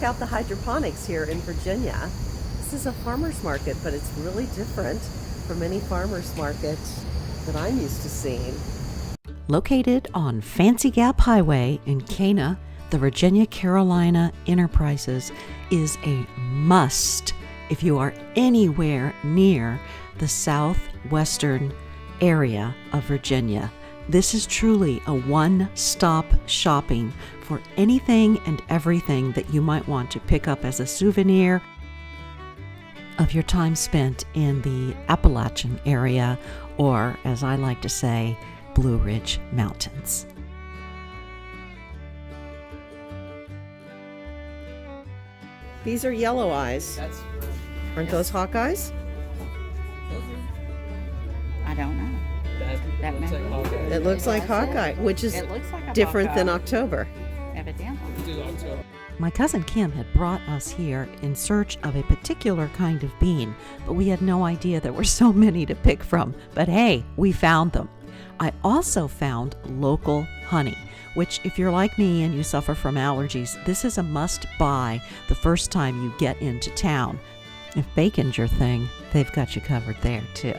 out the hydroponics here in Virginia. This is a farmer's market, but it's really different from any farmer's market that I'm used to seeing. Located on Fancy Gap Highway in Cana, the Virginia Carolina Enterprises is a must if you are anywhere near the southwestern area of Virginia. This is truly a one-stop shopping for anything and everything that you might want to pick up as a souvenir of your time spent in the Appalachian area, or, as I like to say, Blue Ridge Mountains. These are yellow eyes. Aren't those hawk eyes? I don't know. That looks like Hawkeye. It looks like Hawkeye, which is like different than October. Evidently. Do October. My cousin Kim had brought us here in search of a particular kind of bean, but we had no idea there were so many to pick from. But hey, we found them. I also found local honey, which if you're like me and you suffer from allergies, this is a must buy the first time you get into town. If bacon's your thing, they've got you covered there too.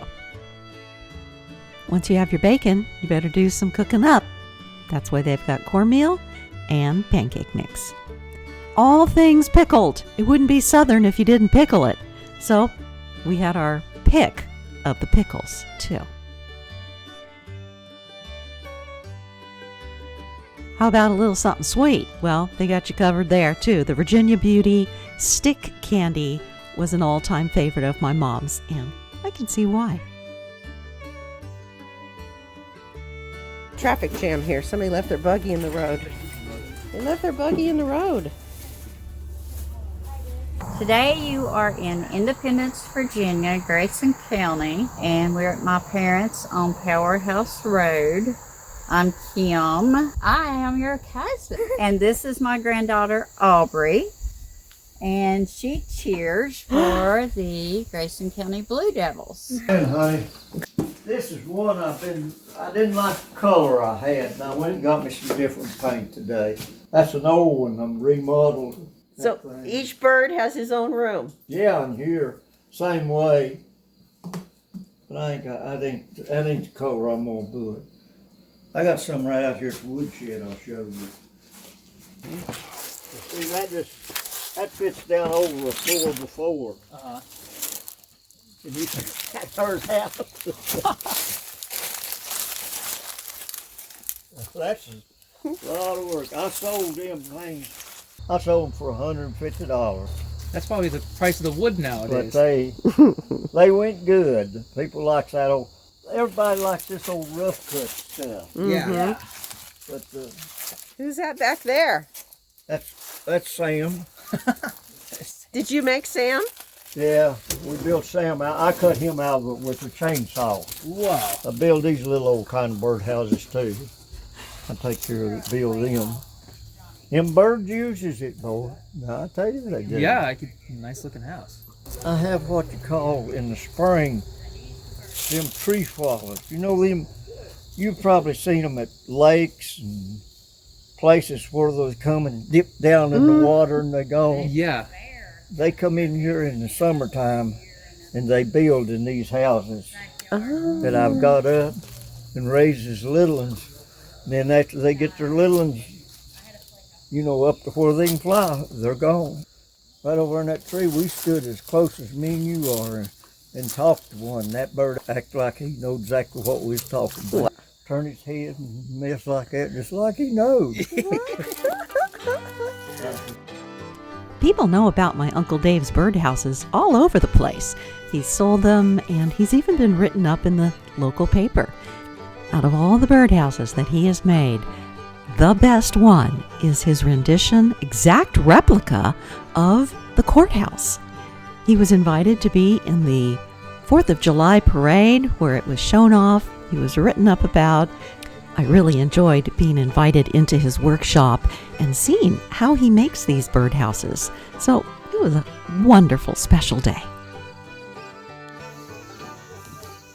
Once you have your bacon, you better do some cooking up. That's why they've got cornmeal and pancake mix. All things pickled. It wouldn't be Southern if you didn't pickle it. So we had our pick of the pickles too. How about a little something sweet? Well, they got you covered there too. The Virginia Beauty stick candy was an all-time favorite of my mom's, and I can see why. Traffic jam here. Somebody left their buggy in the road. They left their buggy in the road. Today you are in Independence, Virginia, Grayson County, and we're at my parents' on Powerhouse Road. I'm Kim. I am your cousin. And this is my granddaughter, Aubrey. And she cheers for the Grayson County Blue Devils. Hey, honey, this is one I didn't like the color I had, and I went and got me some different paint today. That's an old one, I'm remodeled. So each bird has his own room. Yeah, and here, same way. But I think that ain't the color I'm gonna do it. I got some right out here at the woodshed I'll show you. See, that fits down over a floor before. And you that's hers house. That's a lot of work. I sold them things. I sold them for $150. That's probably the price of the wood nowadays. But they went good. People like that old. Everybody likes this old rough cut stuff. Mm-hmm. Yeah. But Who's that back there? that's Sam. Did you make Sam? Yeah, we built Sam out. I cut him out with a chainsaw. Wow. I build these little old kind of birdhouses too. I take care of build them. Them birds uses it, boy. No, I tell you they do. Yeah, nice looking house. I have what you call in the spring, them tree swallows. You know them, you've probably seen them at lakes and places where they come and dip down in the water and they go. Yeah. They come in here in the summertime and they build in these houses that I've got up and raises little ones. And then after they get their little ones, you know, up to where they can fly, they're gone. Right over in that tree, we stood as close as me and you are and talked to one. That bird acted like he knew exactly what we was talking about. Turn his head and mess like that, just like he knows. People know about my Uncle Dave's birdhouses all over the place. He's sold them, and he's even been written up in the local paper. Out of all the birdhouses that he has made, the best one is his rendition, exact replica of the courthouse. He was invited to be in the 4th of July parade where it was shown off. He was written up about. I really enjoyed being invited into his workshop and seeing how he makes these birdhouses. So it was a wonderful, special day.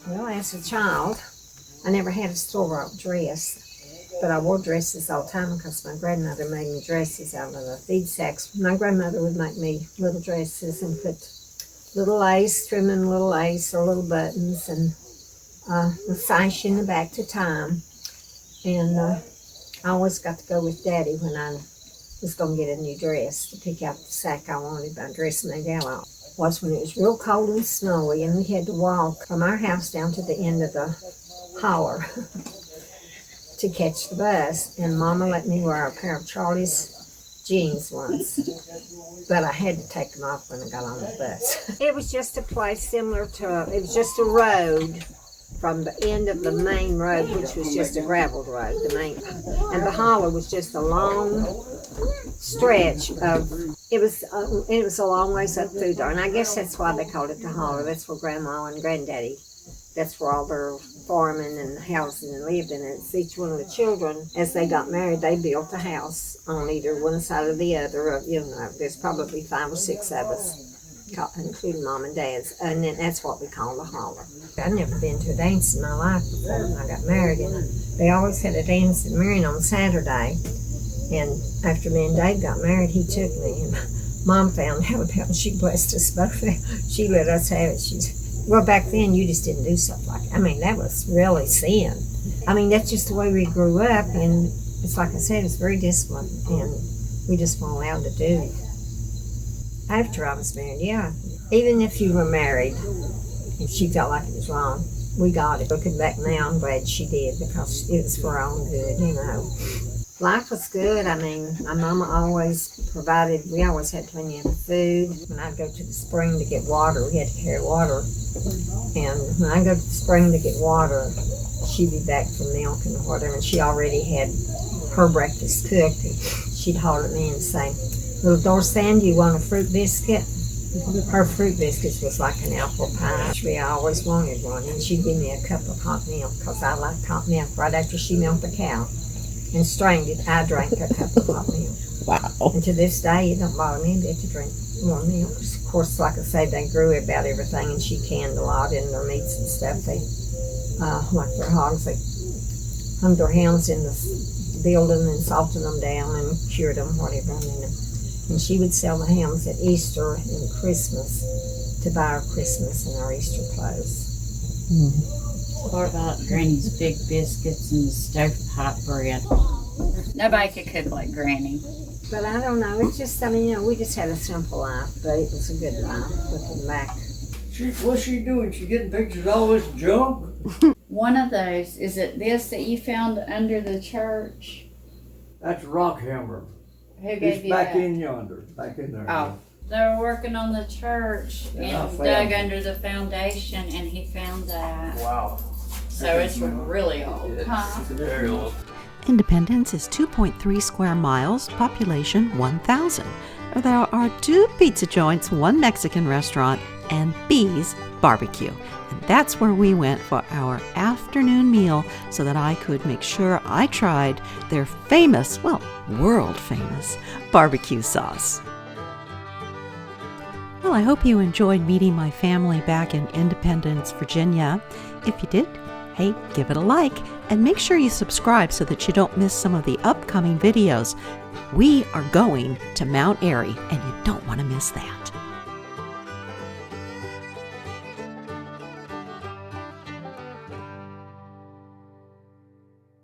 Well, as a child, I never had a store-bought dress. But I wore dresses all the time because my grandmother made me dresses out of the feed sacks. My grandmother would make me little dresses and put little lace, trimming little lace or little buttons, and the sash in the back to tie 'em. And I always got to go with Daddy when I was going to get a new dress to pick out the sack I wanted my dress made out of. Was when it was real cold and snowy, and we had to walk from our house down to the end of the holler to catch the bus. And Mama let me wear a pair of Charlie's jeans once, but I had to take them off when I got on the bus. It was just a place similar to, it was just a road from the end of the main road, which was just a graveled road, and the holler was just a long stretch of, it was a long ways up through there, and I guess that's why they called it the holler. That's where Grandma and Granddaddy, that's where all their farming and housing and lived, and it's each one of the children, as they got married, they built a house on either one side or the other. You know, there's probably 5 or 6 of us, including Mom and Dad's, and then that's what we call the holler. I'd never been to a dance in my life before when I got married, and they always had a dance in Marion on Saturday. And after me and Dave got married, he took me, and Mom found out about it. She blessed us both. She let us have it. Well, back then, you just didn't do stuff like that. I mean, that was really sin. I mean, that's just the way we grew up, and it's like I said, it's very disciplined, and we just weren't allowed to do. After I was married, yeah. Even if you were married, if she felt like it was wrong, we got it. Looking back now, I'm glad she did, because it was for our own good, you know. Life was good. I mean, my mama always provided, we always had plenty of food. When I'd go to the spring to get water, we had to carry water. And when I go to the spring to get water, she'd be back from milk and whatever, and she already had her breakfast cooked. And she'd holler at me and say, "Little Dorsan, do you want a fruit biscuit?" Her fruit biscuits was like an apple pie. I always wanted one, and she'd give me a cup of hot milk, because I liked hot milk. Right after she milked the cow and strained it, I drank a cup of hot milk. Wow. And to this day, it don't bother me a bit to drink more milk. Of course, like I say, they grew about everything, and she canned a lot in their meats and stuff. They, like their hogs, they hung their hounds in the building and salted them down and cured them, whatever. And she would sell the hams at Easter and Christmas to buy our Christmas and our Easter clothes. What about Granny's big biscuits and the stovepipe bread? Nobody could cook like Granny. But I don't know, it's just, I mean, you know, we just had a simple life, but it was a good life, looking back. What's she doing? She getting pictures of all this junk? One of those, is it this that you found under the church? That's a rock hammer. Who gave It's you back that? in yonder, back in there. Oh. They were working on the church Yeah, I and found dug it. under the foundation, and he found that. Wow. So it's really old. Huh? Very old. Independence is 2.3 square miles, population 1,000. There are 2 pizza joints, 1 Mexican restaurant, and Beas BBQ. And that's where we went for our afternoon meal so that I could make sure I tried their famous, well, world famous barbecue sauce. Well, I hope you enjoyed meeting my family back in Independence, Virginia. If you did, hey, give it a like and make sure you subscribe so that you don't miss some of the upcoming videos. We are going to Mount Airy, and you don't want to miss that.